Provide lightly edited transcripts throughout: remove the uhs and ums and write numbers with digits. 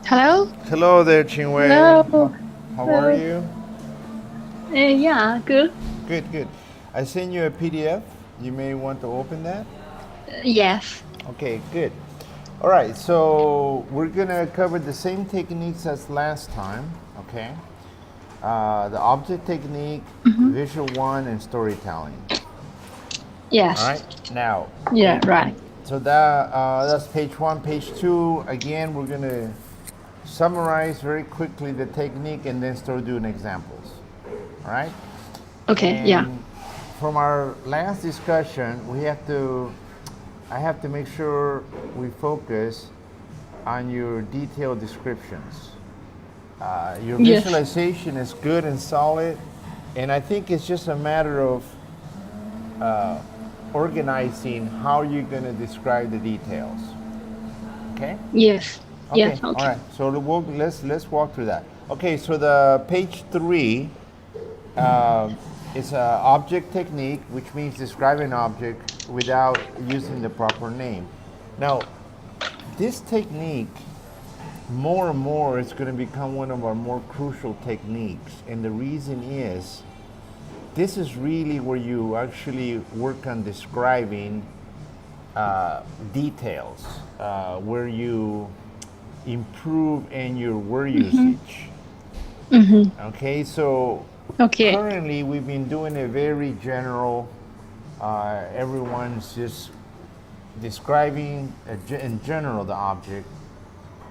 Hello? Hello there, Qianwei. Hello? How are Hello? you? Yeah, good. Good, good. I sent you a PDF. You may want to open that. Yes. Okay, good. All right, so we're gonna cover the same techniques as last time. Okay, the object technique, Mm-hmm. visual one, and storytelling. All Yes. right, now, Yeah, right. so that's page one. Page two. Again, we're gonna summarize very quickly the technique and then start doing examples. All right. Okay, yeah. And from our last discussion, I have to make sure we focus on your detailed descriptions. Your Yes. visualization is good and solid, and I think it's just a matter of organizing how you're going to describe the details. Okay? Yes. Okay. Yes, All okay. right. So let's walk through that. Okay. So the page 3 it's an object technique, which means describing an object without using the proper name. Now, this technique, more and more, is going to become one of our more crucial techniques. And the reason is, this is really where you actually work on describing details, where you improve in your word Mm-hmm. usage. Mm-hmm. Okay, so Okay. currently we've been doing a very general, everyone's just describing in general the object,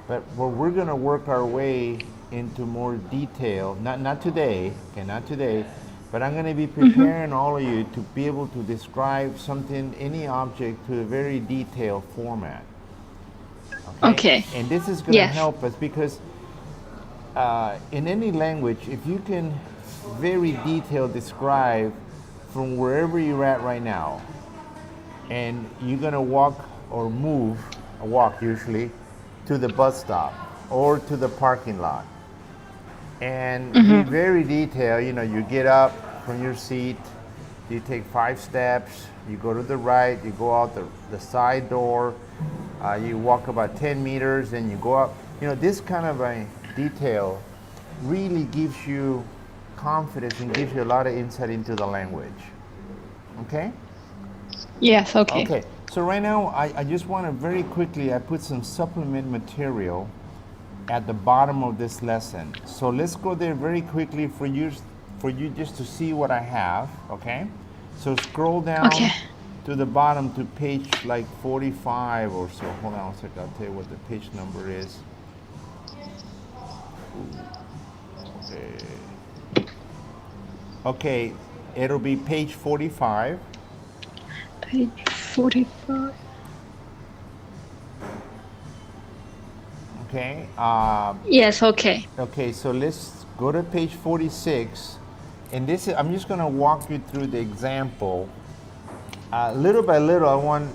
but where we're going to work our way into more detail, not today, okay, not today, but I'm going to be Mm-hmm. preparing all of you to be able to describe something, any object, to a very detailed format. Okay, Okay. and this is going to Yes. help us because in any language, if you can very detailed describe from wherever you're at right now, and you're gonna walk or move, walk usually, to the bus stop or to the parking lot, and be Mm-hmm. very detailed. You know, you get up from your seat, you take 5 steps, you go to the right, you go out the side door, you walk about 10 meters, and you go up. You know, this kind of a detail really gives you confidence and gives you a lot of insight into the language. Okay? Yes, okay. Okay. So right now, I just want to very quickly, I put some supplement material at the bottom of this lesson. So let's go there very quickly for you just to see what I have, okay? So scroll Okay. down to the bottom to page like 45 or so. Hold on a second, I'll tell you what the page number is. Okay, it'll be page 45. Page 45. Okay. Yes, okay. Okay, so let's go to page 46. And this is, I'm just going to walk you through the example. Little by little, I want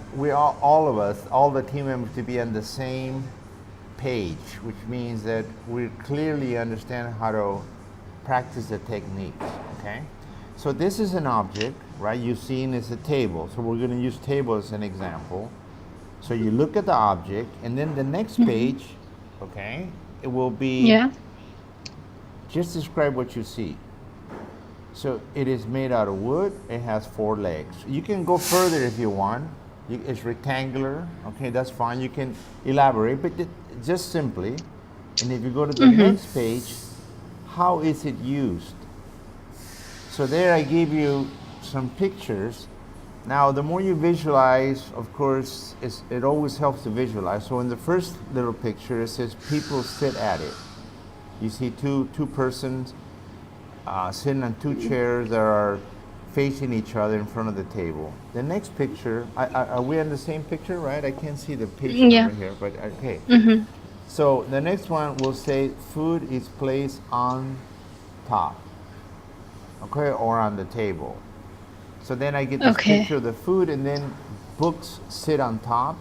all of us, all the team members, to be on the same page, which means that we clearly understand how to practice the techniques. Okay, so this is an object, right? You've seen it's a table, so we're going to use table as an example. So you look at the object, and then the next page, okay, it will be Yeah. just describe what you see. So it is made out of wood. It has 4 legs. You can go further if you want. It's rectangular. Okay, that's fine. You can elaborate, but just simply. And if you go to the next page, how is it used? So there I gave you some pictures. Now, the more you visualize, of course, it always helps to visualize. So in the first little picture, it says people sit at it. You see two persons sitting on 2 chairs that are facing each other in front of the table. The next picture, are we on the same picture, right? I can't see the page Yeah. number here, but okay. Mm-hmm. So the next one will say food is placed on top, okay, or on the table. So then I get this Okay. picture of the food, and then books sit on top.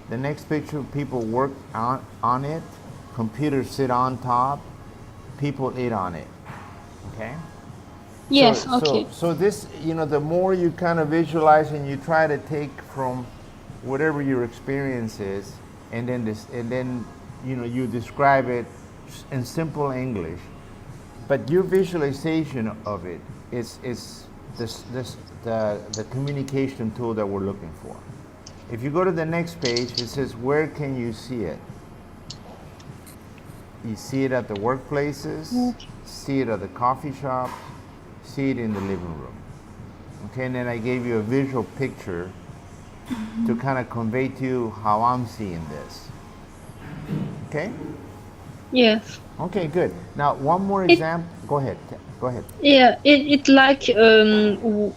The next picture, people work on it. Computers sit on top. People eat on it. Okay. Yes, okay. So this, you know, the more you kind of visualize and you try to take from whatever your experience is, and then you describe it in simple English, but your visualization of it is the communication tool that we're looking for. If you go to the next page, it says, where can you see it? You see it at the workplaces, see it at the coffee shops, see it in the living room. Okay, and then I gave you a visual picture to kind of convey to you how I'm seeing this. Okay? Yes. Okay, good. Now, one more example. Go ahead. Go ahead. Yeah, it like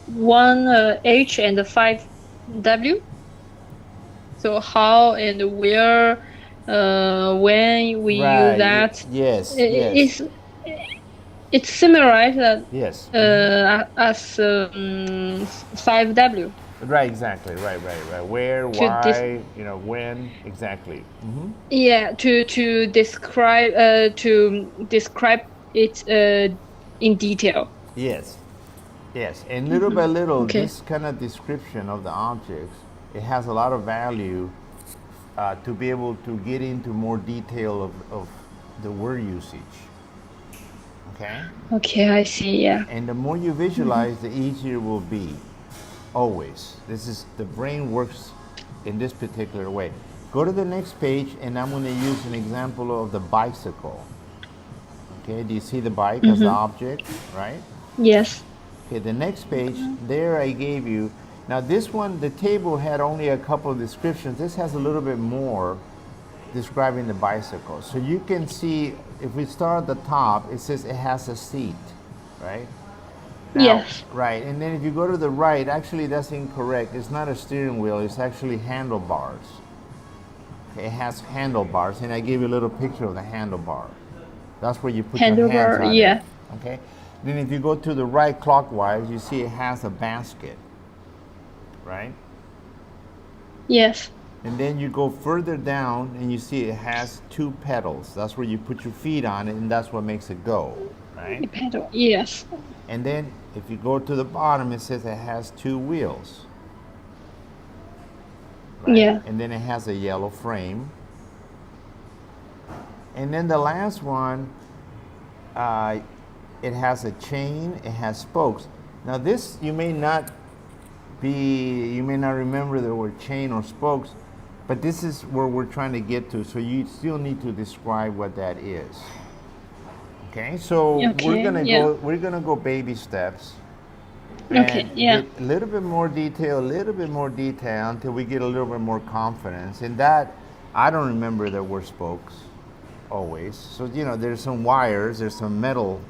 one H and five W. So how and where, when we use that? Yes. Yes. It's similar that Yes. as 5W. Right. Exactly. Right. Where? Why? When? Exactly. Yeah, to describe it in detail. Yes. And little by little, Okay. this kind of description of the objects, it has a lot of value to be able to get into more detail of the word usage. Okay? Okay, I see, yeah. And the more you visualize, the easier it will be. Always. The brain works in this particular way. Go to the next page, and I'm going to use an example of the bicycle. Okay, do you see the bike as the object, right? Yes. Okay, the next page, there I gave you. Now this one, the table had only a couple of descriptions. This has a little bit more describing the bicycle. So you can see, if we start at the top, it says it has a seat, right? Now, Yes. Right, and then if you go to the right, actually that's incorrect. It's not a steering wheel, it's actually handlebars. Okay, it has handlebars, and I gave you a little picture of the handlebar. That's where you put your hands Handlebar, on yeah. it. Okay? Then if you go to the right clockwise, you see it has a basket, right? Yes. And then you go further down and you see it has two pedals. That's where you put your feet on it, and that's what makes it go, right? The pedal, yes. And then if you go to the bottom, it says it has two wheels. Right? Yeah. And then it has a yellow frame. And then the last one, it has a chain, it has spokes. Now this, you may not remember the word chain or spokes, but this is where we're trying to get to, so you still need to describe what that is. Okay, so we're gonna go baby steps. Okay, yeah. Get a little bit more detail until we get a little bit more confidence. And that, I don't remember the word spokes always. So, there's some wires, there's some metal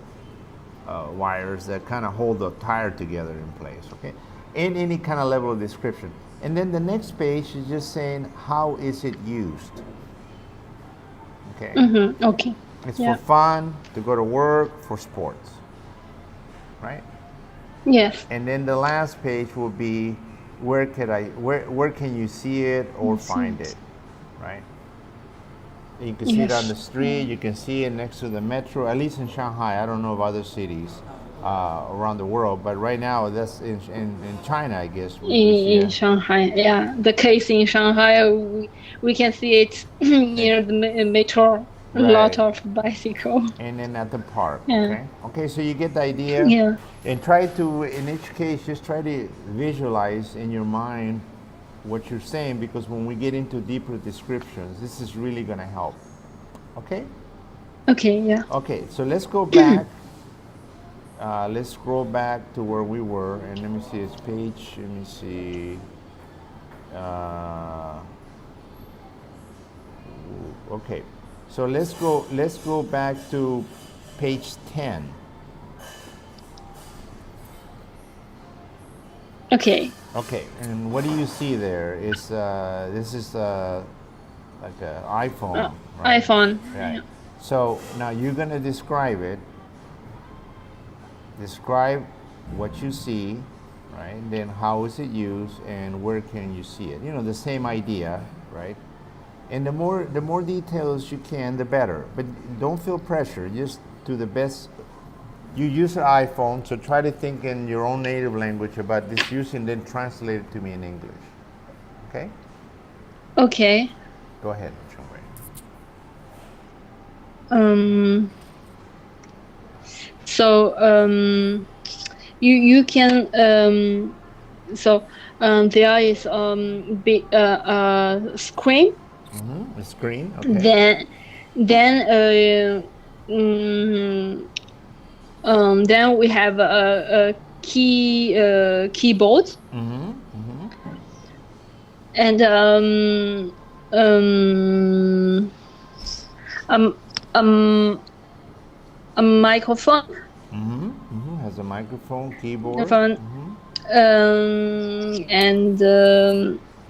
wires that kind of hold the tire together in place, okay? In any kind of level of description. And then the next page is just saying, how is it used? Okay. Okay. It's for fun, to go to work, for sports, right? Yes. And then the last page will be, where can you see it or find it, right? You can see it on the street, you can see it next to the metro, at least in Shanghai. I don't know of other cities around the world, but right now that's in China, I guess. In Shanghai, yeah. The case in Shanghai, we can see it near the metro. A lot of bicycle. And then at the park, Yeah. Okay, so you get the idea. Yeah. And try to, in each case, just try to visualize in your mind what you're saying, because when we get into deeper descriptions, this is really going to help. Okay? Okay, yeah. Okay, so let's go back. Let's scroll back to where we were, and let me see this page. Let me see. Okay, so let's go back to page 10. Okay. Okay, and what do you see there? This is like an iPhone. Right? iPhone. Right. Yeah. So now you're going to describe it. Describe what you see, right? Then how is it used, and where can you see it? The same idea, right? And the more details you can, the better. But don't feel pressure. Just do the best. You use an iPhone, so try to think in your own native language about this use, and then translate it to me in English. Okay? Okay. Go ahead, Qianwei. So you can there is big screen. A screen. Okay. Then we have a keyboard. And a microphone. Has a microphone, keyboard.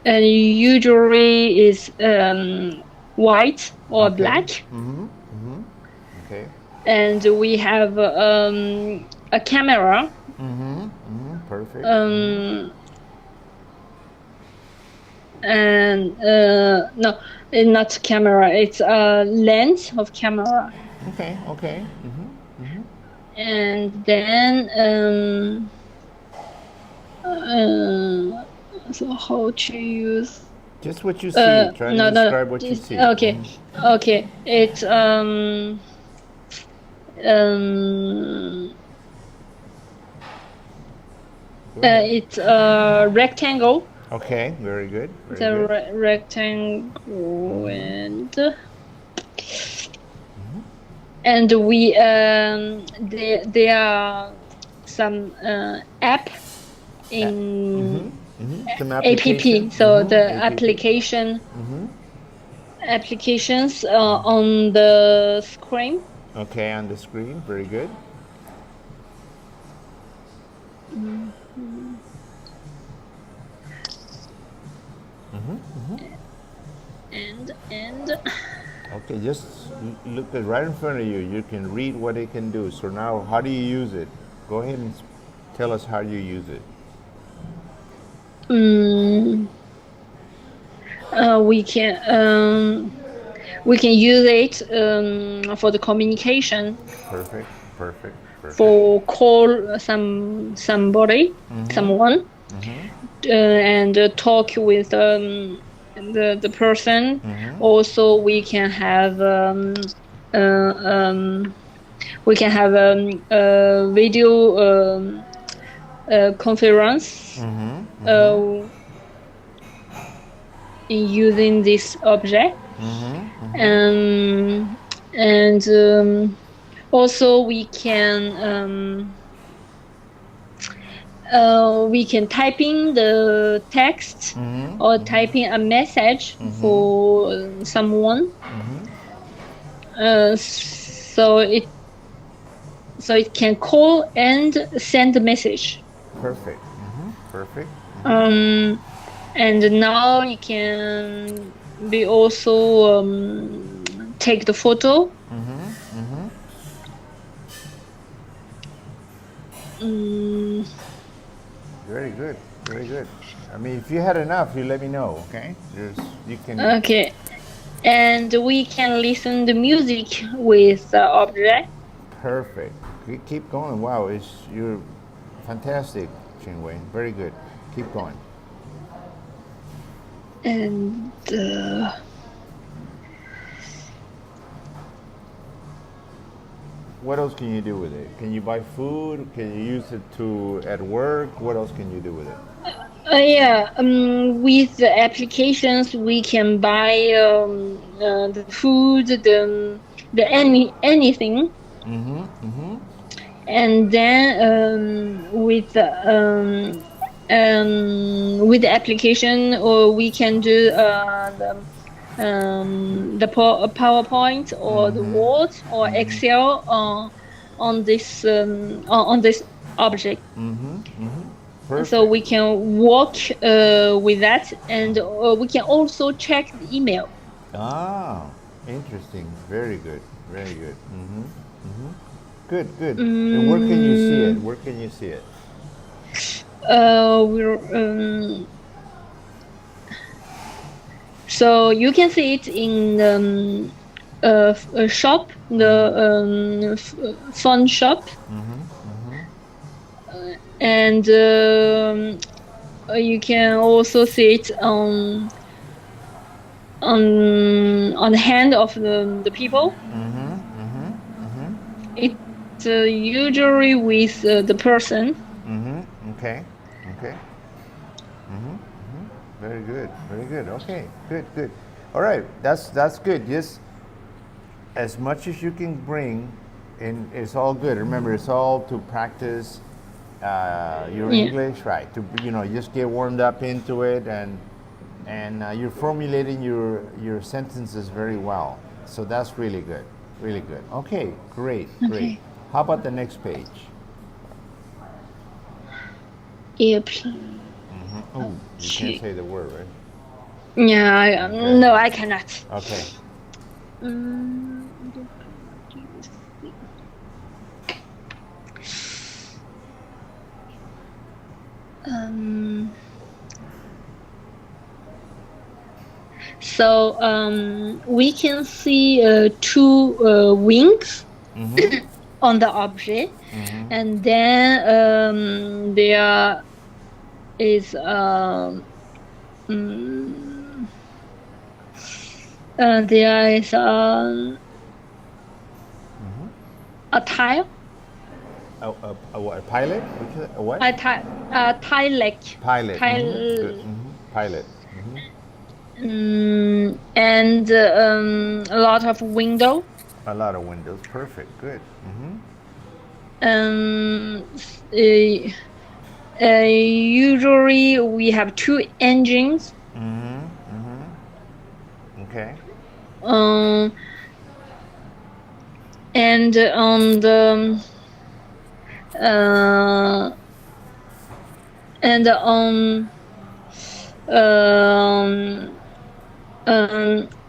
And usually is white or black. Okay. And we have a camera. Perfect. And no, it's not camera. It's a lens of camera. Okay. And then so how to use? Just what you see. Try to describe what you see. Okay. It's it's a rectangle. Okay, very good. Rectangle and we there are some app in some app. So the applications on the screen. Okay, on the screen. Very good. And okay, just look at right in front of you. You can read what it can do. So now, how do you use it? Go ahead and tell us how you use it. We can use it for the communication. Perfect. For call somebody, someone, and talk with the person. Also, we can have video conference in using this object. And also we can type in the text or type in a message for someone. So it can call and send a message. Perfect. And now you can be also take the photo. Very good. I mean, if you had enough, you let me know. Okay, you can. Okay, and we can listen to music with the object. Perfect. Keep going. Wow, you're fantastic, Qianwei. Very good. Keep going. And what else can you do with it? Can you buy food? Can you use it at work? What else can you do with it? With the applications, we can buy the food, the anything. And then with the application, or we can do the PowerPoint or the Word or Excel on this object. So we can work with that, and we can also check the email. Ah, interesting. Very good. Good. And where can you see it? So you can see it in a shop, the phone shop. And you can also see it on the hand of the people. It's usually with the person. Okay. Very good. Okay, good. All right, that's good. Just as much as you can bring, and it's all good. Remember, it's all to practice your English, right? To just get warmed up into it, and you're formulating your sentences very well. So that's really good, really good. Okay, great. How about the next page? Airplane. Oh, you can't say the word, right? Yeah, no, I cannot. Okay. So we can see two wings on the object, and then there is a tile. A pilot? A what? A tile. Pilot. Tile. Pilot. And a lot of window. A lot of windows. Perfect. Good. Usually we have two engines. Okay. And on the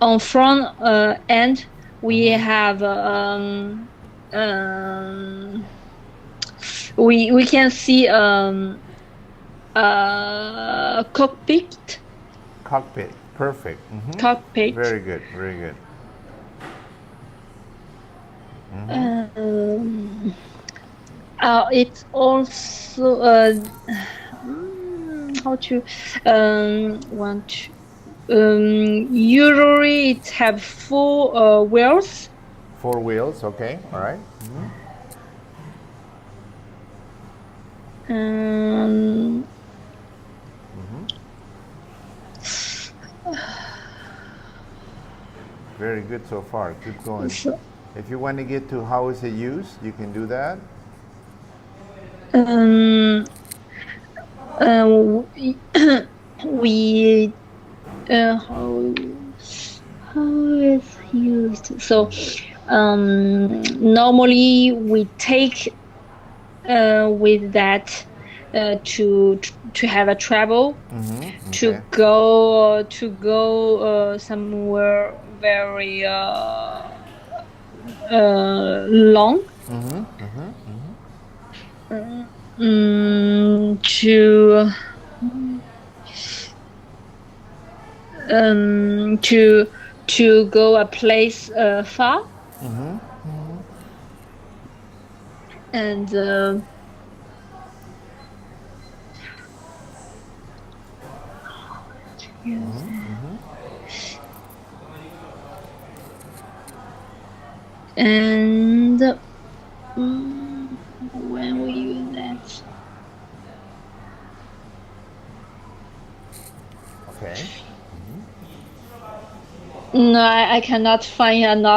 on front end we have we can see cockpit. Cockpit. Perfect. Cockpit. Very good. It's also how to usually it have four wheels. 4 wheels. Okay. All right. Very good so far. Keep going. If you want to get to how is it used, you can do that. We how is used? So normally we take with that to have a travel, to go somewhere very long, to go a place far, and and when we use that. Okay. No, I cannot find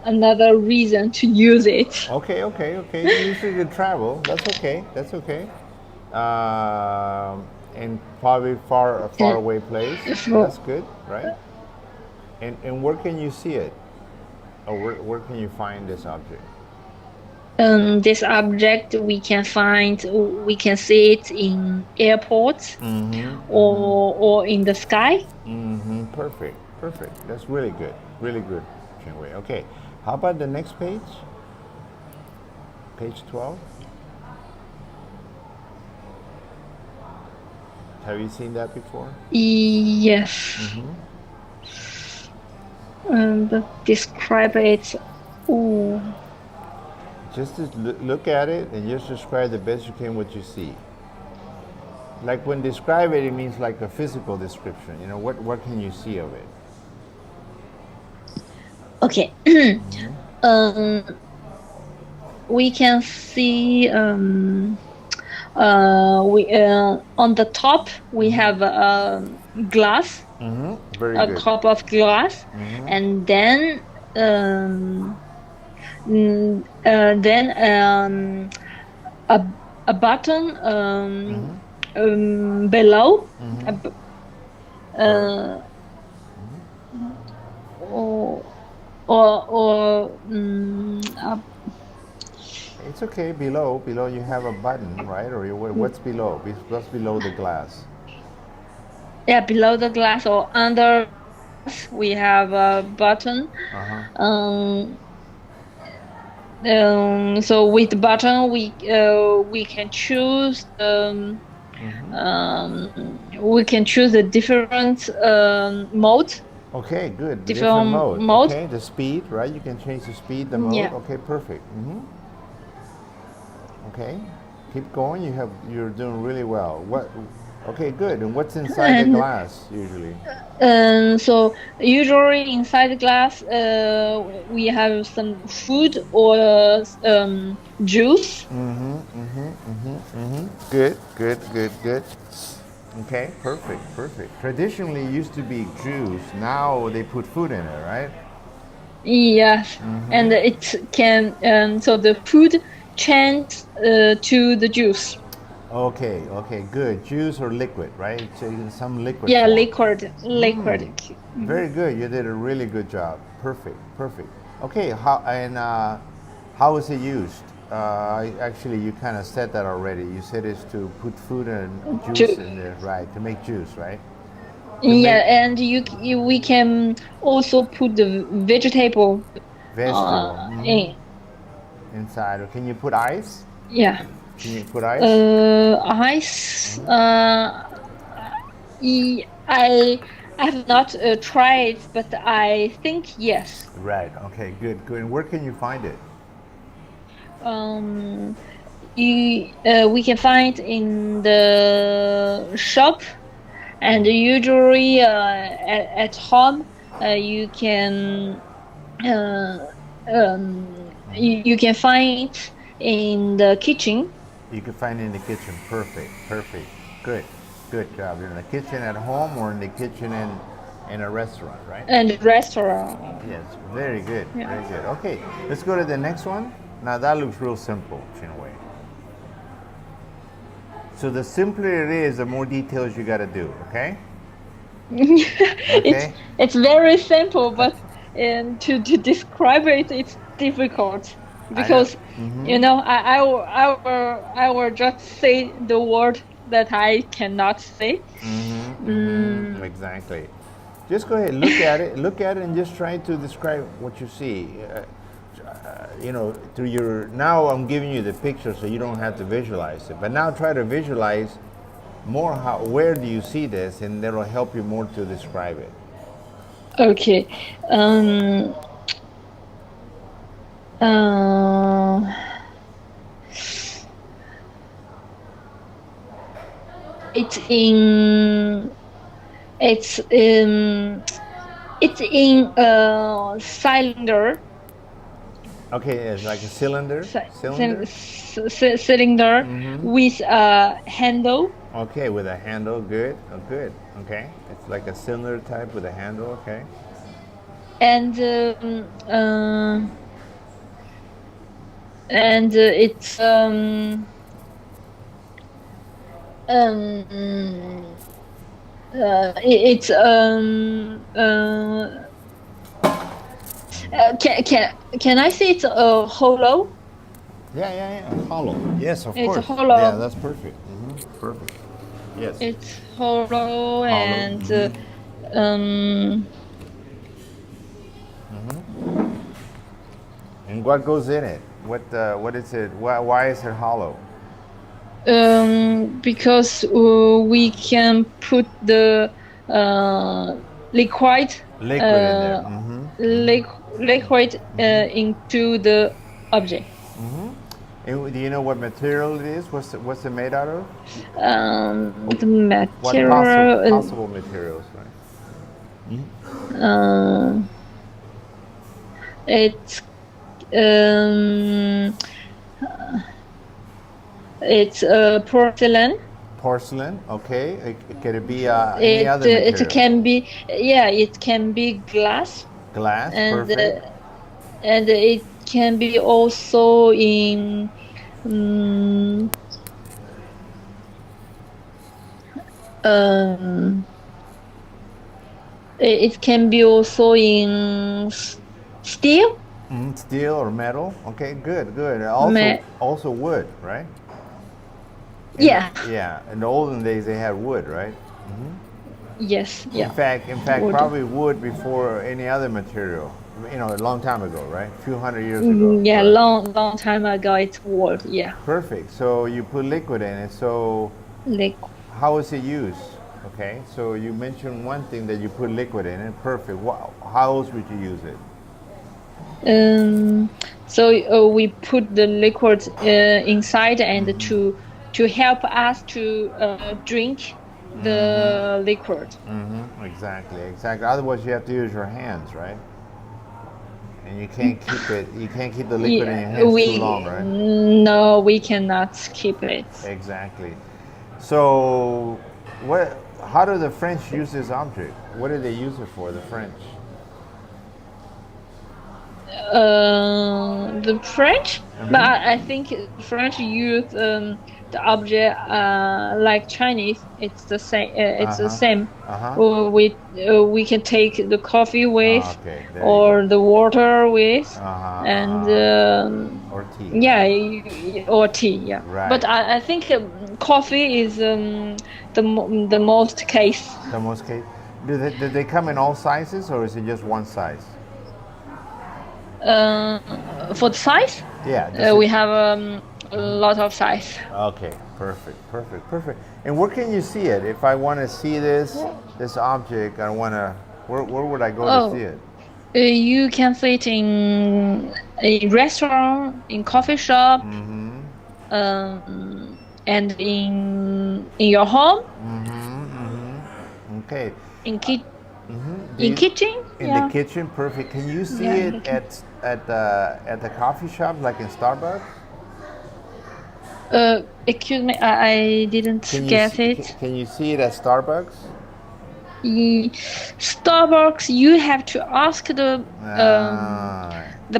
another reason to use it. Okay. Usually you travel. That's okay. And probably far away place. That's good, right? And where can you see it? Or where can you find this object? This object we can see it in airports or in the sky. Perfect. That's really good, Qianwei. Okay, how about the next page? Page 12. Have you seen that before? Yes. Describe it. Ooh. Just look at it and just describe the best you can what you see. Like when describe it, it means like a physical description. You know, what can you see of it? Okay. we can see on the top we have glass, Very a good. cup of glass, and then a button below, or It's okay. Below you have a button, right? Or what's below? What's below the glass? yeah, below the glass or under we have a button. So with the button we can choose we can choose a different mode. Okay, good. The Different different mode. mode. Okay, the speed, right? You can change the speed, the mode. Yeah. Okay, perfect. Okay, keep going. You're doing really well. What? Okay, good. And what's inside the glass usually? So usually inside the glass, we have some food or juice. Good. Okay, perfect. Traditionally, it used to be juice. Now they put food in it, right? Yes, and it can. So the food changes to the juice. Okay, good. Juice or liquid, right? So in some liquid. Yeah, form. liquid. Very good. You did a really good job. Perfect. Okay, how is it used? Actually, you kind of said that already. You said it's to put food and juice in there, right? To make juice, right? And we can also put the vegetable in. Inside. Or can you put ice? Yeah. Can you put ice? Ice. I have not tried, but I think yes. Right. Okay. Good. And where can you find it? We can find in the shop, and usually at home you can you can find it in the kitchen. You can find it in the kitchen. Perfect. Good job. You're in the kitchen at home or in the kitchen in a restaurant, right? And restaurant. Yes. Very good. Yeah. Very good. Okay. Let's go to the next one. Now that looks real simple, Qianwei. So the simpler it is, the more details you got to do. Okay. Okay. It's very simple, but to describe it, it's difficult because I will just say the word that I cannot say. Exactly. Just go ahead, look at it, and just try to describe what you see. Through your. Now I'm giving you the picture, so you don't have to visualize it. But now try to visualize more. Where do you see this, and that'll help you more to describe it. Okay. It's in a cylinder. Okay, it's like a cylinder. Cylinder with a handle. Okay, with a handle. Good. Okay, it's like a cylinder type with a handle. Okay. And it's can I say it's hollow? Yeah. Hollow. Yes, of course. It's hollow. Yeah, that's perfect. Perfect. Yes. It's hollow. And and what goes in it? What is it? Why is it hollow? Because we can put the liquid in there. Liquid into the object. And do you know what material it is? What's it made out of? The material. What possible materials, right? It's It's porcelain. Porcelain, okay. Could it be any other material? It can be, yeah, it can be glass, Glass, and perfect. and it can be also in um, um, it can be also in steel. Steel or metal, okay, good, good. Ma- Also wood, right? yeah. Yeah, in the olden days they had wood, right? Yes. Yeah. In fact, Wood. probably wood before any other material. You know, a long time ago, right? A few hundred years ago. Yeah, Correct. long time ago it's wood. Yeah. Perfect. So you put liquid in it. So Like how is it used? Okay. So you mentioned one thing that you put liquid in it. Perfect. How else would you use it? so we put the liquid inside and to help us to drink the liquid. Exactly. Exactly. Otherwise, you have to use your hands, right? And you can't keep it. You can't keep the liquid in your Yeah, hands too long, right? no, we cannot keep it. Exactly. So, what? How do the French use this object? What do they use it for? The French. The French, but I think French use the object like Chinese. It's the same. It's the same. We can take the coffee with, Okay, there you or go. the water with, and Or tea. yeah, or tea. Yeah, Right. but I think coffee is the most case. The most case. Do they come in all sizes, or is it just one size? For the size, Yeah. we have a lot of size. Okay, perfect, perfect, perfect. And where can you see it? If I want to see this object, I want to. Where would I go to see it? You can see it in a restaurant, in coffee shop, and in your home. Okay. In in kitchen. In Yeah. the kitchen, perfect. Can you see Yeah, it at the coffee shop, like in Starbucks? Excuse me, I didn't get it. Can you see it at Starbucks? Starbucks, you have to ask the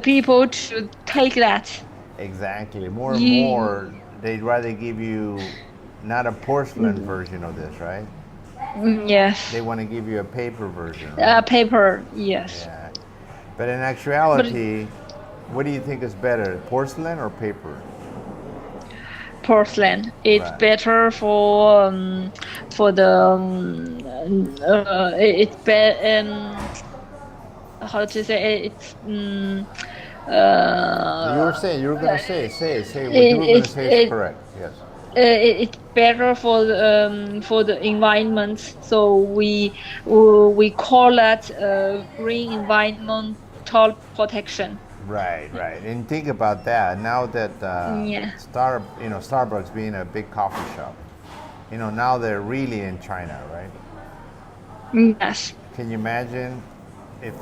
people to take that. Exactly. More and more, they'd rather give you not a porcelain version of this, right? Yes. They want to give you a paper version. Paper, yes. Yeah. But in actuality, what do you think is better, porcelain or paper? Porcelain. It's better for the it's how to say it's you were going to say what you were going to say is correct. Yes. It's better for the environment, so we call that green environmental protection. Right, right. And think about that. Now that Starbucks being a big coffee shop, now they're really in China, right? Yes. Can you imagine if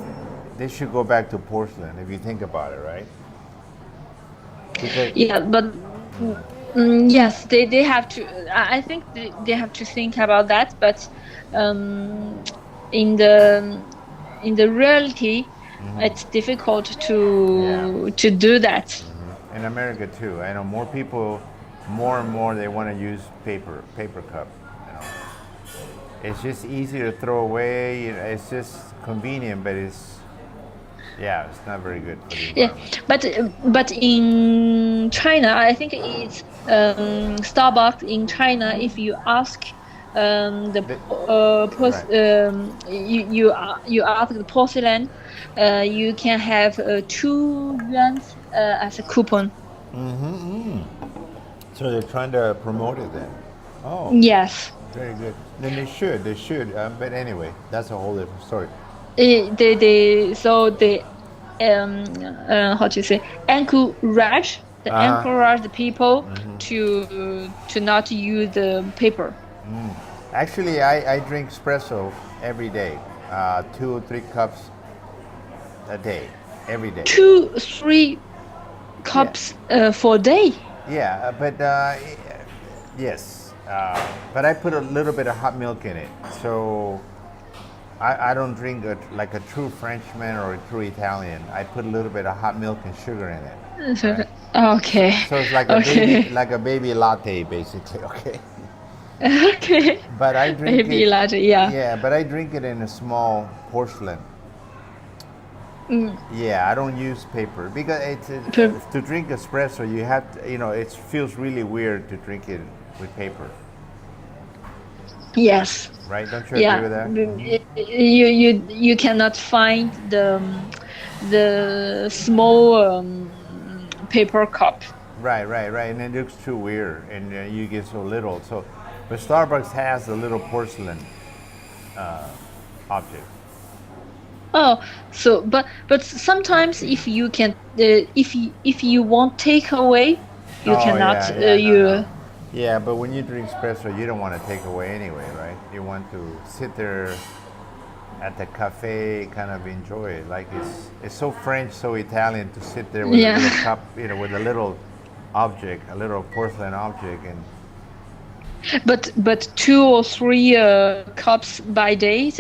they should go back to porcelain? If you think about it, right? Because, yeah, but yes, they have to. I think they have to think about that. But in the reality, it's difficult to do that. In America too, I know more people, more and more they want to use paper cup. It's just easier to throw away. It's just convenient, but it's not very good for the environment. But in China, I think it's Starbucks in China. If you ask you ask the porcelain, you can have 2 yuan as a coupon. So they're trying to promote it then. Oh. Yes. Very good. Then they should. But anyway, that's a whole different story. How to say, encourage the people to not use the paper. Actually, I drink espresso every day, 2 or 3 cups a day, every day. 2, 3 cups for a day. Yeah, but yes, but I put a little bit of hot milk in it, so I don't drink it like a true Frenchman or a true Italian. I put a little bit of hot milk and sugar in it. Right? Okay. So it's like a baby latte, basically. Okay. Okay. But I drink Baby it. latte, yeah. Yeah, but I drink it in a small porcelain. Yeah, I don't use paper because to drink espresso, you have to, it feels really weird to drink it with paper. Yes. Right? Don't you agree with that? You cannot find the small paper cup. Right, and it looks too weird, and you get so little. So, but Starbucks has a little porcelain object. Oh, so but sometimes if you can if you want takeaway, you cannot no. Yeah, but when you drink espresso, you don't want to take away anyway, right? You want to sit there at the cafe, kind of enjoy it. Like it's so French, so Italian to sit there with a little cup, with a little object, a little porcelain object, and. But 2 or 3 cups by day,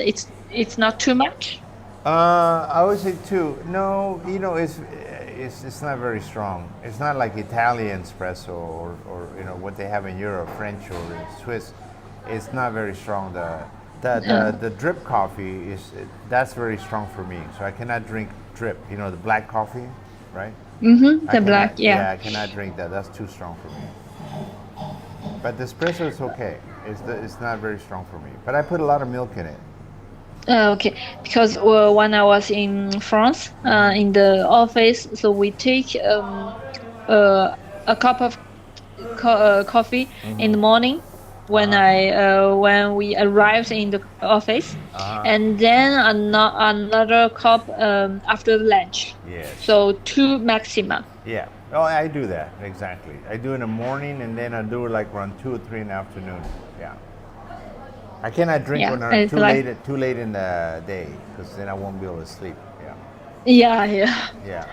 it's not too much. I would say 2. No, it's not very strong. It's not like Italian espresso or what they have in Europe, French or Swiss. It's not very strong. The drip coffee that's very strong for me. So I cannot drink drip. The black coffee, right? The black, yeah. Yeah, I cannot drink that. That's too strong for me. But the espresso is okay. It's not very strong for me. But I put a lot of milk in it. Okay, because when I was in France, in the office, so we take a cup of coffee in the morning when when we arrived in the office, and then another cup after lunch. Yes. So 2 maximum. Yeah. Oh, I do that exactly. I do in the morning, and then I do like around 2 or 3 in the afternoon. Yeah. I cannot drink when I'm too late in the day, because then I won't be able to sleep. Yeah. Yeah.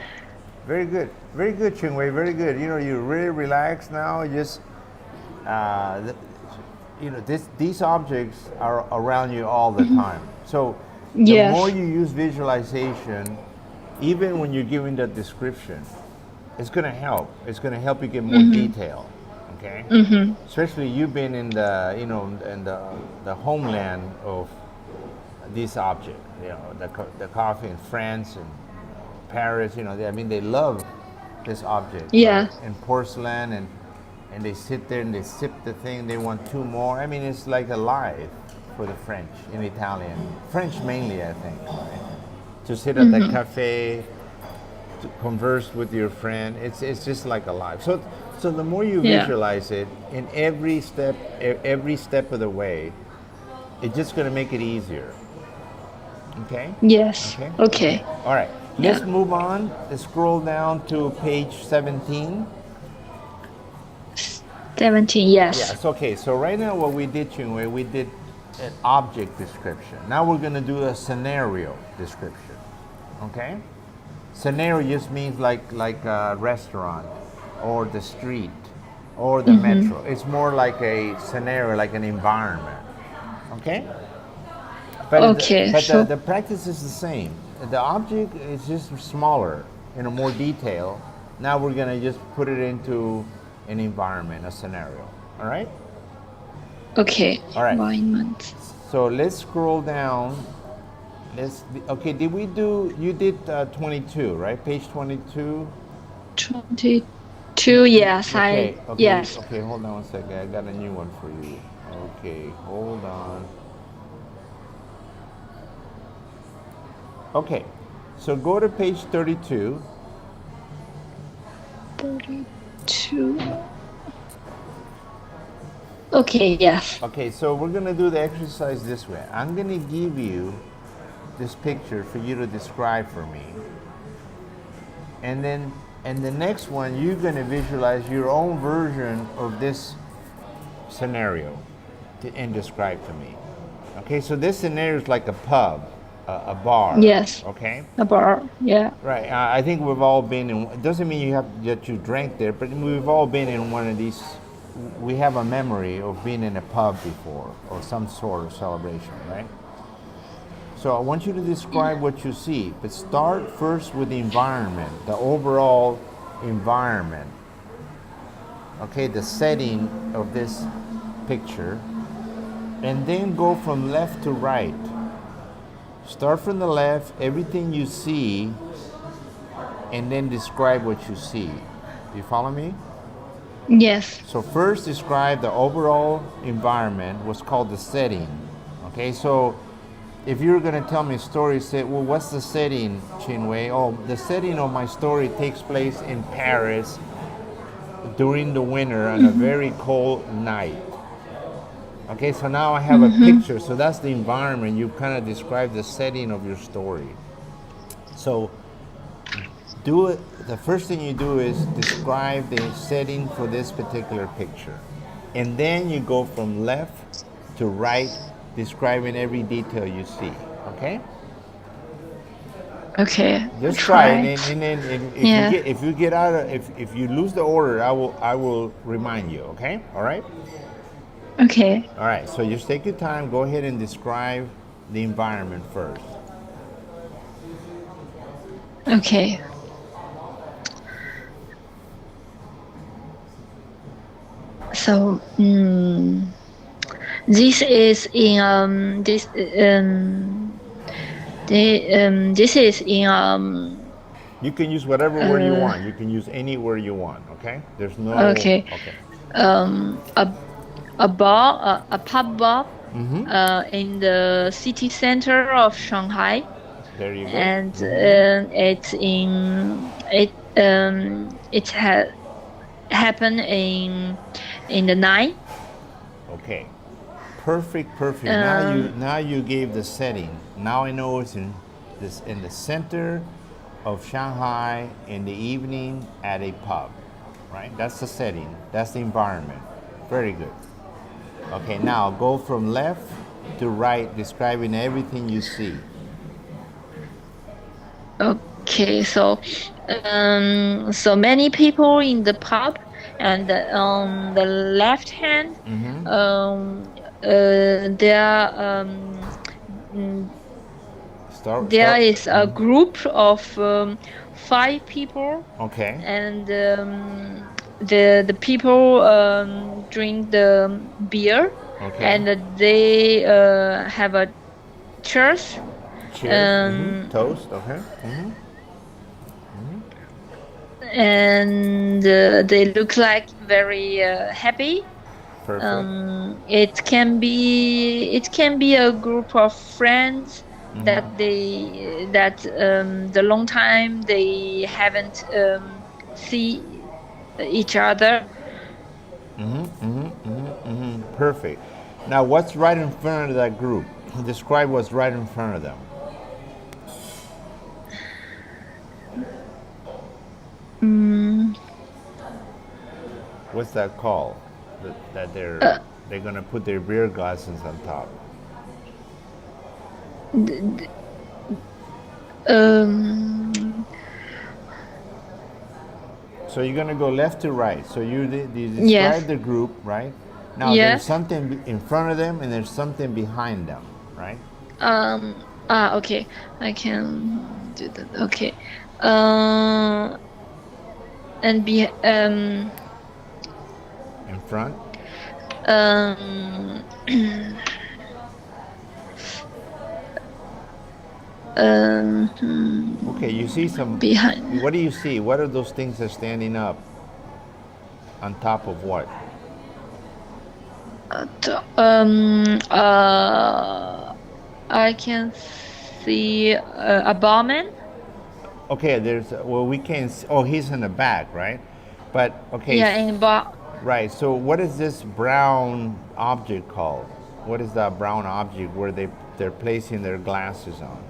Very good, Qianwei. Very good. You're really relaxed now. Just these objects are around you all the time. So the more you use visualization, even when you're giving the description, it's going to help. It's going to help you get more detail. Okay. Especially you've been in the homeland of this object. The coffee in France and Paris. They love this object. Yeah. Right? And porcelain, and they sit there and they sip the thing. They want 2 more. It's like alive for the French and Italian. French mainly, I think. Right? To sit at the cafe, to converse with your friend. It's just like alive. So the more you visualize it in every step of the way, it's just going to make it easier. Okay? Yes. Okay. All right. Let's move on. Let's scroll down to page 17. 17, yes. Yes, okay. So right now what we did, Qianwei, we did an object description. Now we're going to do a scenario description. Okay? Scenario just means like a restaurant, or the street, or the metro. It's more like a scenario, like an environment. Okay? But the practice is the same. The object is just smaller, more detail. Now we're going to just put it into an environment, a scenario. All right? Okay. All right. Environment. So let's scroll down. Okay, you did 22, right? Page 22? 22, yes. Okay, yes. Okay, hold on one second. I got a new one for you. Okay, hold on. Okay, so go to page 32. 32. Okay, yes. Okay, so we're going to do the exercise this way. I'm going to give you this picture for you to describe for me. And then the next one, you're going to visualize your own version of this scenario and describe to me. Okay, so this scenario is like a pub, a bar. Yes. Okay. A bar. Yeah. Right. I think we've all been in. It doesn't mean that you drank there, but we've all been in one of these. We have a memory of being in a pub before or some sort of celebration, right? So I want you to describe what you see, but start first with the environment, the overall environment. Okay, the setting of this picture, and then go from left to right. Start from the left, everything you see, and then describe what you see. Do you follow me? Yes. So first describe the overall environment, what's called the setting. Okay, so if you're going to tell me a story, say, well, what's the setting, Qianwei? Oh, the setting of my story takes place in Paris during the winter on a very cold night. Okay, so now I have a picture, so that's the environment. You kind of describe the setting of your story. So do it. The first thing you do is describe the setting for this particular picture. And then you go from left to right, describing every detail you see. Okay? Okay. Just try it, and then if you get out of if you lose the order, I will remind you. Okay? All right? Okay. All right. So just take your time. Go ahead and describe the environment first. Okay. So this is in this is in You can use whatever word you want. You can use any word you want. Okay? There's no. Okay. A bar, a pub bar, in the city center of Shanghai. There you go. And it's in it had happened in the night. Okay. Perfect. Now you gave the setting. Now I know it's in the center of Shanghai in the evening at a pub. Right? That's the setting. That's the environment. Very good. Okay, now go from left to right, describing everything you see. Okay, so so many people in the pub, and on the left hand, there is a group of 5 people. Okay. And the people drink the beer. Okay. And they have a cheers. Toast. Okay. And they look like very happy. Perfect. It can be a group of friends that the long time they haven't see each other. Perfect. Now, what's right in front of that group? Describe what's right in front of them. What's that called? That they're gonna put their beer glasses on top. So you're gonna go left to right. So you describe the group, right? Now there's something in front of them and there's something behind them, right? Okay. I can do that. Okay. And be in front. Okay, you see some behind. What do you see? What are those things that are standing up on top of what? I can see a barman. Okay, we can't see, oh, he's in the back, right? But okay. Yeah, in the bar. Right. So what is this brown object called? What is that brown object where they're placing their glasses on?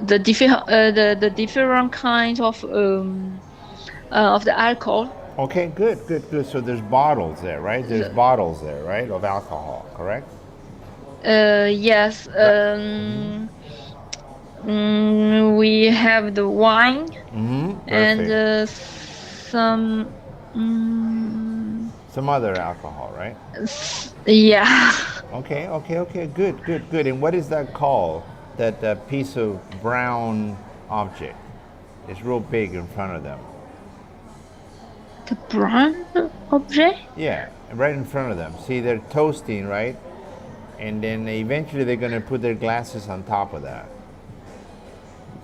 The different kinds of the alcohol. Okay, good. So there's bottles there, right? There's bottles there, right, of alcohol, correct? Yes. We have the wine and some. Some other alcohol, right? Yeah. Okay. Good. And what is that called? That piece of brown object. It's real big in front of them. The brown object? Yeah, right in front of them. See, they're toasting, right? And then eventually they're going to put their glasses on top of that.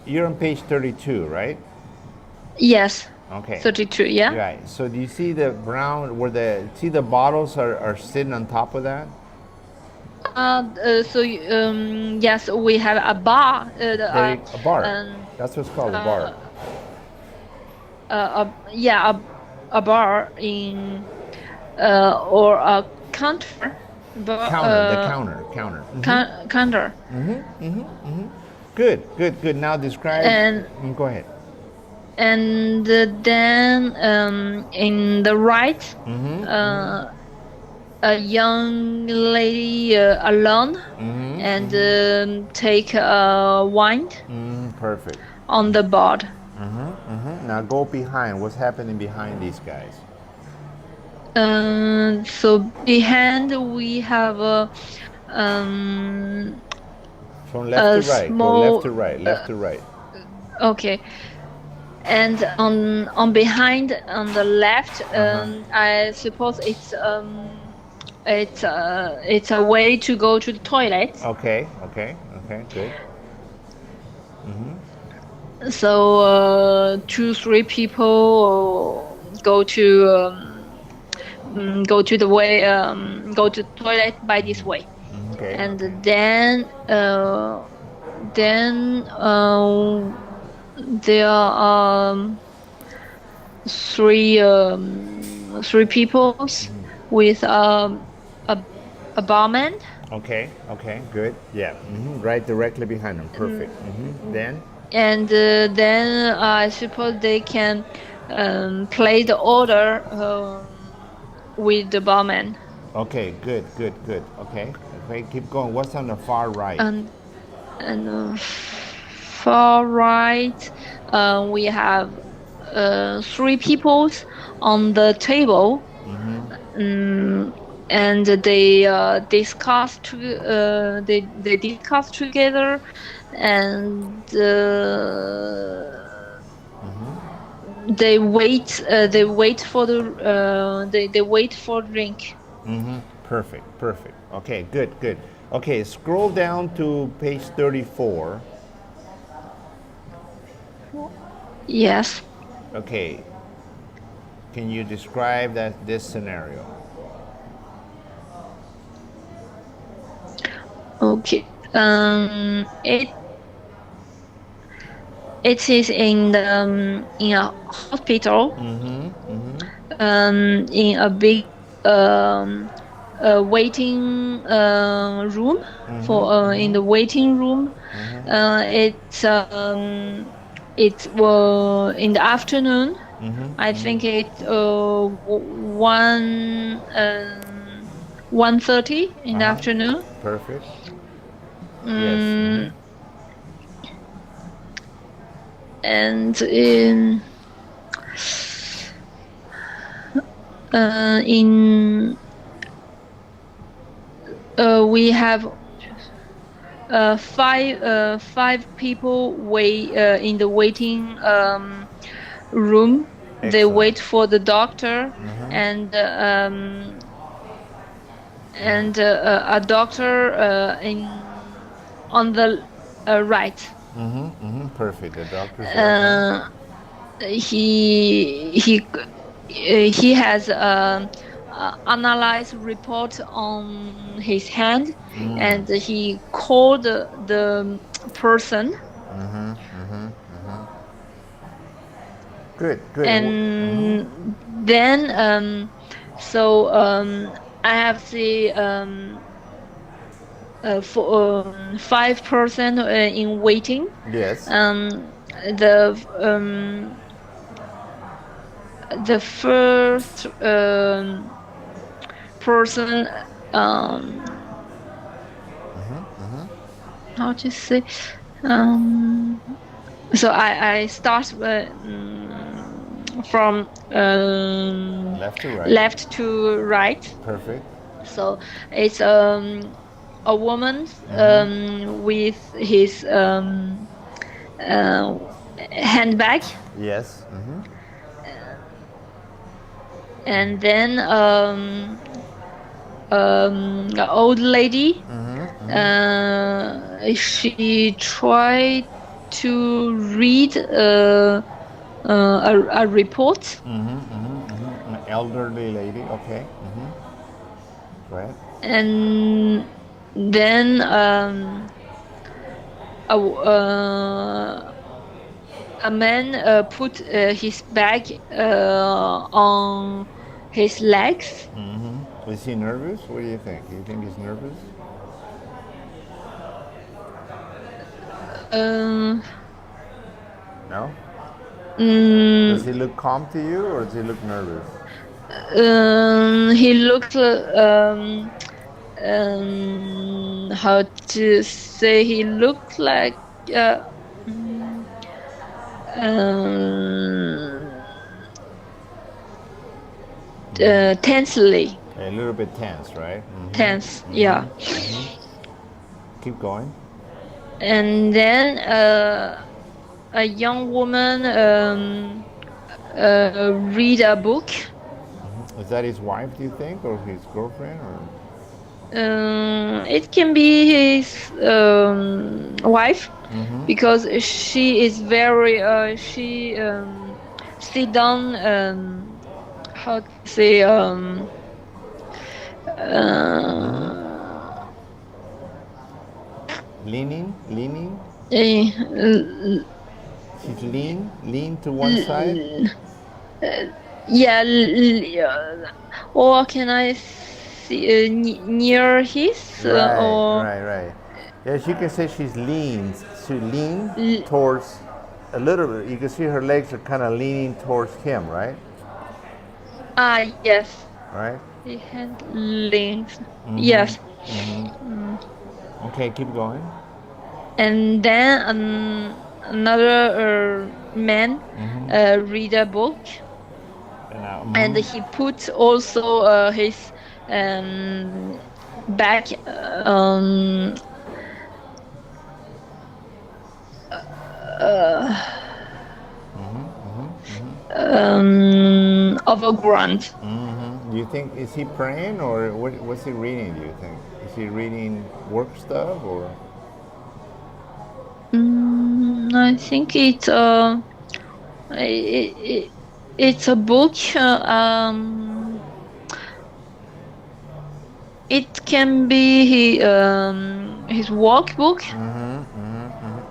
You're on page 32, right? Yes. Okay. 32, yeah. Right. So do you see the brown where the bottles are sitting on top of that? Yes, we have a bar. A bar. That's what's called a bar. A bar in or a counter. The counter. Counter. Good. Now describe. And go ahead. And then in the right, a young lady alone and take a wine. Perfect. On the board. Now go behind. What's happening behind these guys? So behind we have a from left to right. Small, go left to right. Okay. And on behind on the left, I suppose it's a way to go to the toilet. Okay, good. So 2-3 people go to the way go to the toilet by this way. Okay. And then there are three people with a barman. Okay, good. Yeah, right directly behind them. Perfect. Then? And then I suppose they can play the order with the barman. Okay, good. Okay, keep going. What's on the far right? And far right, we have 3 people on the table, and they discuss together, and they wait for drink. Perfect. Okay, good. Okay, scroll down to page 34. Yes. Okay. Can you describe this scenario? Okay. It is in a hospital. In a big waiting room for in the waiting room. It was in the afternoon. I think it's 1:30 in the afternoon. Perfect. Yes. And in we have 5 people in the waiting room. Excellent. They wait for the doctor, and a doctor on the right. Perfect. The doctor. He has analyzed report on his hand, and he called the person. Good. And then I have the 5 person in waiting. Yes. the first person, how to say, so I start from left to right. Perfect. So it's a woman with his handbag. Yes. And then an old lady. She tried to read a report. An elderly lady. Okay. Right. And then a man put his bag on his legs. Is he nervous? What do you think? Do you think he's nervous? No? Does he look calm to you, or does he look nervous? He looked how to say, he looked like tensely. A little bit tense, right? Tense, yeah. Keep going. And then a young woman read a book. Is that his wife, do you think, or his girlfriend, or? It can be his wife, because she is very she sit down, how to say, Leaning. She's lean to one side. Yeah, or can I see near his? Right. Yes, you can say she's lean. She lean towards a little bit. You can see her legs are kind of leaning towards him, right? Yes. Right. The hand leans. Yes. Okay, keep going. And then another man read a book. And he put also his back over ground. Do you think, is he praying, or what's he reading, do you think? Is he reading work stuff, or? I think it's a book. It can be his workbook.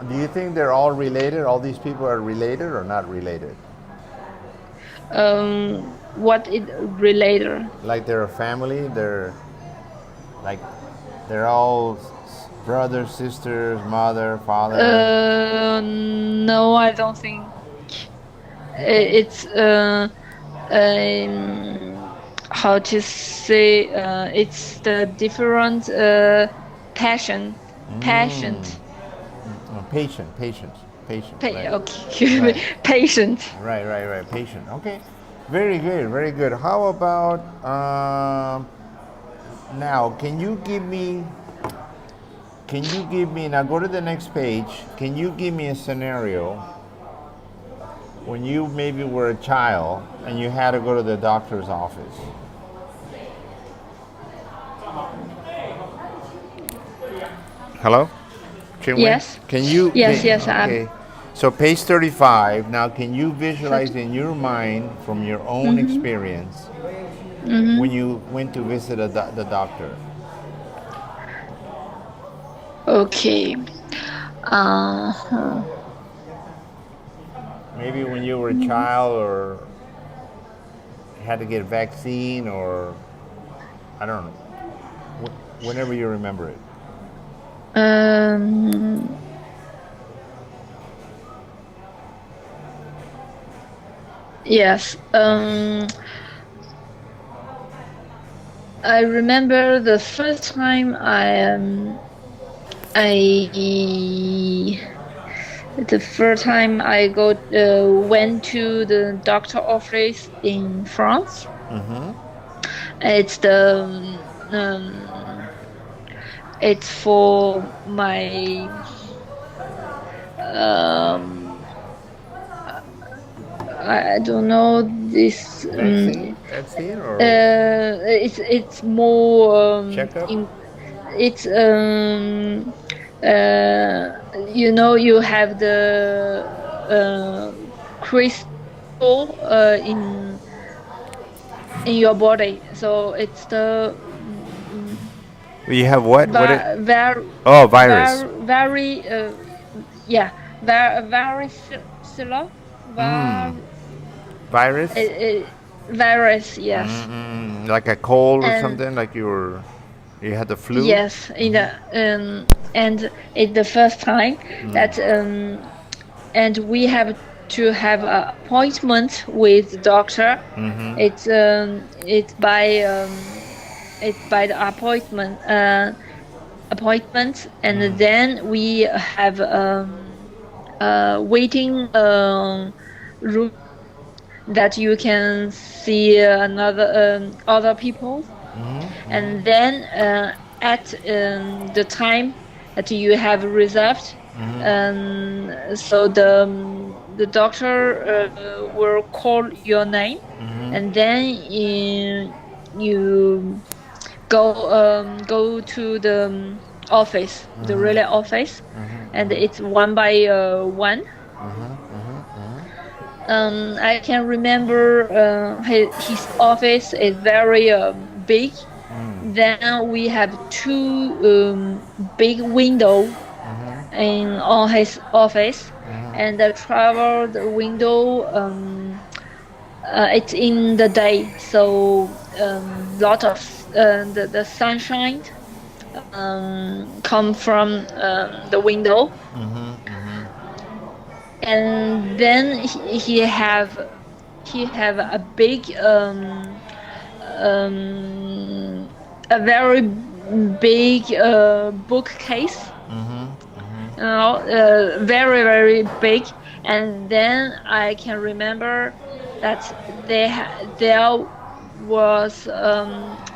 Do you think they're all related? All these people are related or not related? What is related? Like they're a family. They're all brothers, sisters, mother, father. No, I don't think. It's how to say, it's the different patient. Patient. Right. Okay. Right. Patient. Right. Patient. Okay. Very good. How about now? Can you give me? Now go to the next page. Can you give me a scenario when you maybe were a child and you had to go to the doctor's office? Hello? Qianwei? Yes. Can you? Yes. Okay. So page 35. Now, can you visualize in your mind, from your own experience, when you went to visit the doctor? Okay. Maybe when you were a child, or had to get a vaccine, or I don't know. Whenever you remember it. Yes. I remember the first time I went to the doctor office in France. It's it's for my I don't know this. Vaccine or It's more checkup? It's you have the crystal in your body, so it's the You have what? virus. Virus. Very yeah, varicella, Virus? virus, yes. Like a cold or And something? Like you had the flu? yes, in the and it's the first time that and we have to have an appointment with the doctor. It's by the appointment, and then we have waiting room that you can see another other people, and then at the time that you have reserved, so the doctor will call your name, and then you go to the office, the relay office, and it's one by one. I can remember his office is very big. Then we have two big window on his office, and the travel window it's in the day, so lot of the sunshine come from the window. And then he have a big a very big bookcase, very very big. And then I can remember that there was a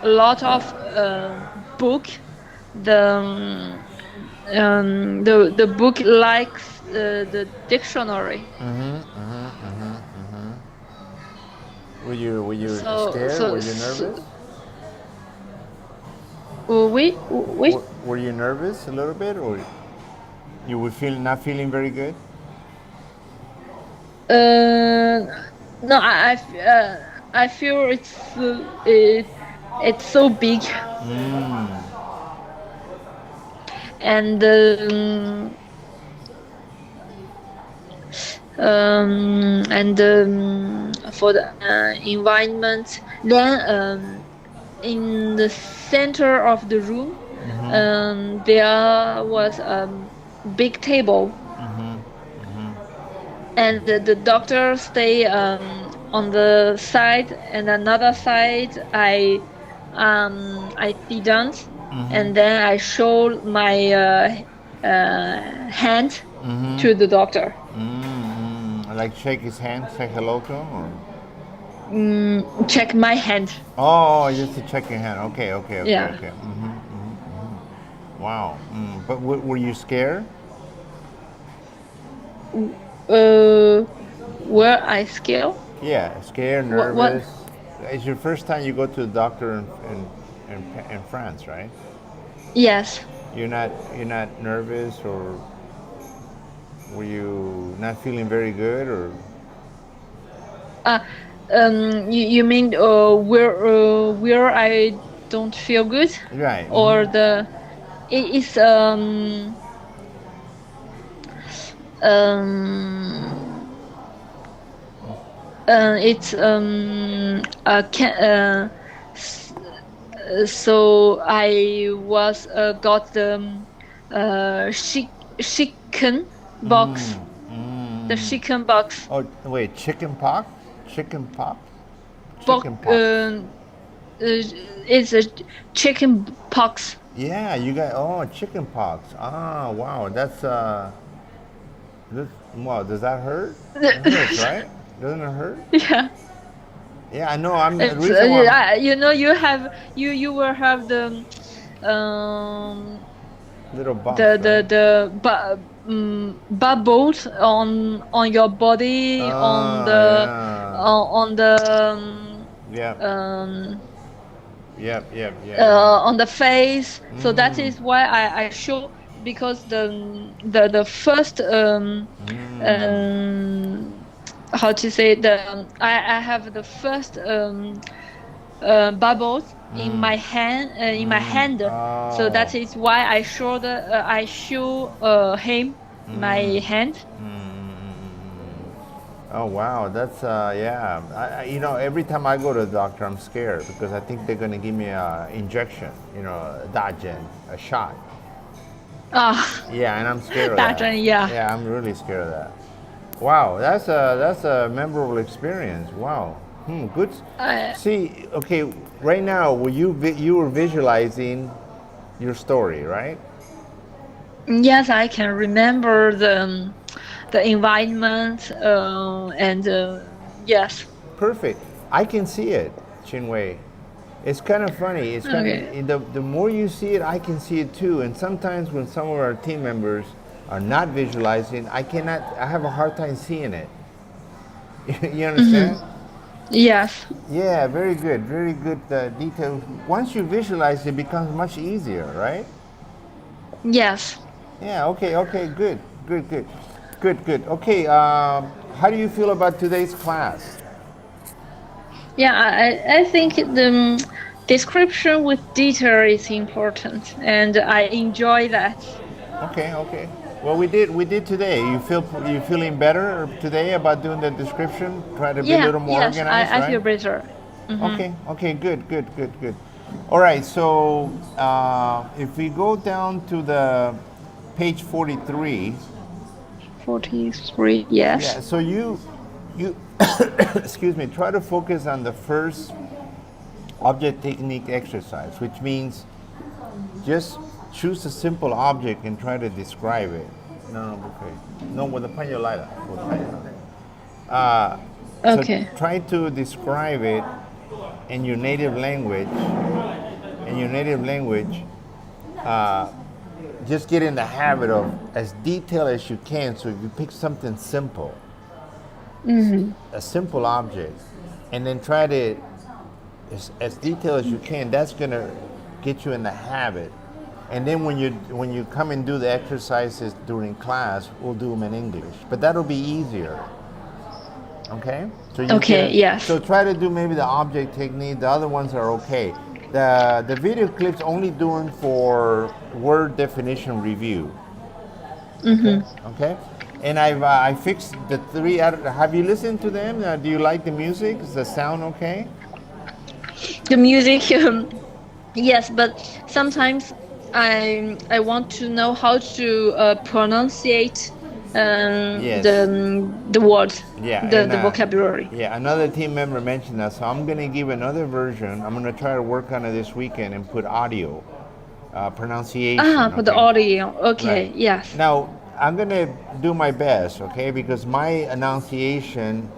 lot of book. The book likes the dictionary. Were you scared? Were you nervous? Were you nervous a little bit, or you were not feeling very good? No, I feel it's so big. And for the environment, then in the center of the room, there was a big table, and the doctor stay on the side, and another side I didn't, and then I showed my hand to the doctor. Like shake his hand, say hello to him, or check my hand. Oh, just to check your hand. Okay. Yeah. Okay. Wow. But were you scared? Were I scared? Yeah, scared, nervous. It's your first time you go to the doctor in France, right? Yes. You're not nervous, or were you not feeling very good, or? You mean where I don't feel good? Right. Or it's so I was got the chicken box. The chicken box. Oh wait, chicken pox? Chicken pox? Pox, Chicken pox. it's a chicken pox. Yeah, you got chicken pox. Ah, wow, wow. Does that hurt? It hurts, right? Doesn't it hurt? Yeah. Yeah, I know. The It's reason why you will have the um little bumps, right? bubbles on your body Yeah. on the Yep. um Yep. Yep. Yeah. on the face. So that is why I show, because the first how to say, I have the first bubbles in my hand. So that is why I show him my hand. Oh wow, that's yeah. Every time I go to the doctor, I'm scared because I think they're gonna give me a injection, a Dagen, a shot. Ah, Yeah, and I'm scared of that. yeah. Yeah, I'm really scared of that. Wow, that's a memorable experience. Wow, good. See, okay, right now, you were visualizing your story, right? Yes, I can remember the environment, and yes. Perfect. I can see it, Qianwei. It's kind of funny. It's kind of the more you see it, I can see it too. And sometimes when some of our team members are not visualizing, I have a hard time seeing it. You understand? Yes. Yeah, very good. Very good detail. Once you visualize, it becomes much easier, right? Yes. Yeah, okay, good. Okay, how do you feel about today's class? Yeah, I think the description with detail is important, and I enjoy that. Okay. Well, we did today. You feeling better today about doing the description? Try to be a little more organized, right? I feel better. Okay, good. All right, so if we go down to the page 43. 43, yes. Yeah, so you excuse me, try to focus on the first object technique exercise, which means just choose a simple object and try to describe it. No, with the paño lighter. Okay. So try to describe it in your native language. Just get in the habit of as detailed as you can. So if you pick something simple, a simple object, and then try to as detailed as you can, that's gonna get you in the habit. And then when you come and do the exercises during class, we'll do them in English. But that'll be easier. Okay? Yes. So try to do maybe the object technique. The other ones are okay. The video clips only doing for word definition review. Okay? And I fixed the 3 have you listened to them? Do you like the music? Is the sound okay? The music, yes, but sometimes I want to know how to pronunciate the words, the vocabulary. Yeah, another team member mentioned that, so I'm going to give another version. I'm going to try to work on it this weekend and put audio pronunciation. For the audio. Okay, right. Yes. Now, I'm going to do my best, okay, because my enunciation,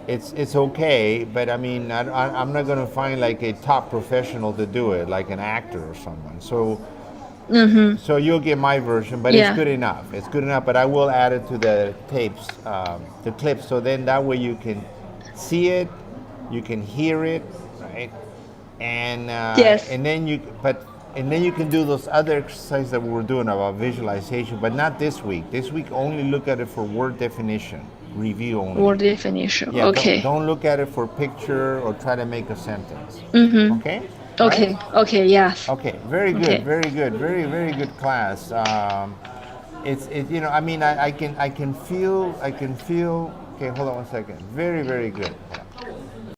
it's okay, but I mean, I'm not going to find like a top professional to do it, like an actor or someone. So so you'll get my version, but it's good enough. It's good enough, but I will add it to the tapes, the clips, so then that way you can see it, you can hear it, right? And and then you can do those other exercises that we were doing about visualization, but not this week. This week only look at it for word definition, review only. Word definition. Yeah, okay. Don't look at it for picture or try to make a sentence. Okay. Okay. Right? Okay. Yes. Okay. Very good. Okay. Very good. Very good class. I mean, I can feel. Okay, hold on one second. Very good.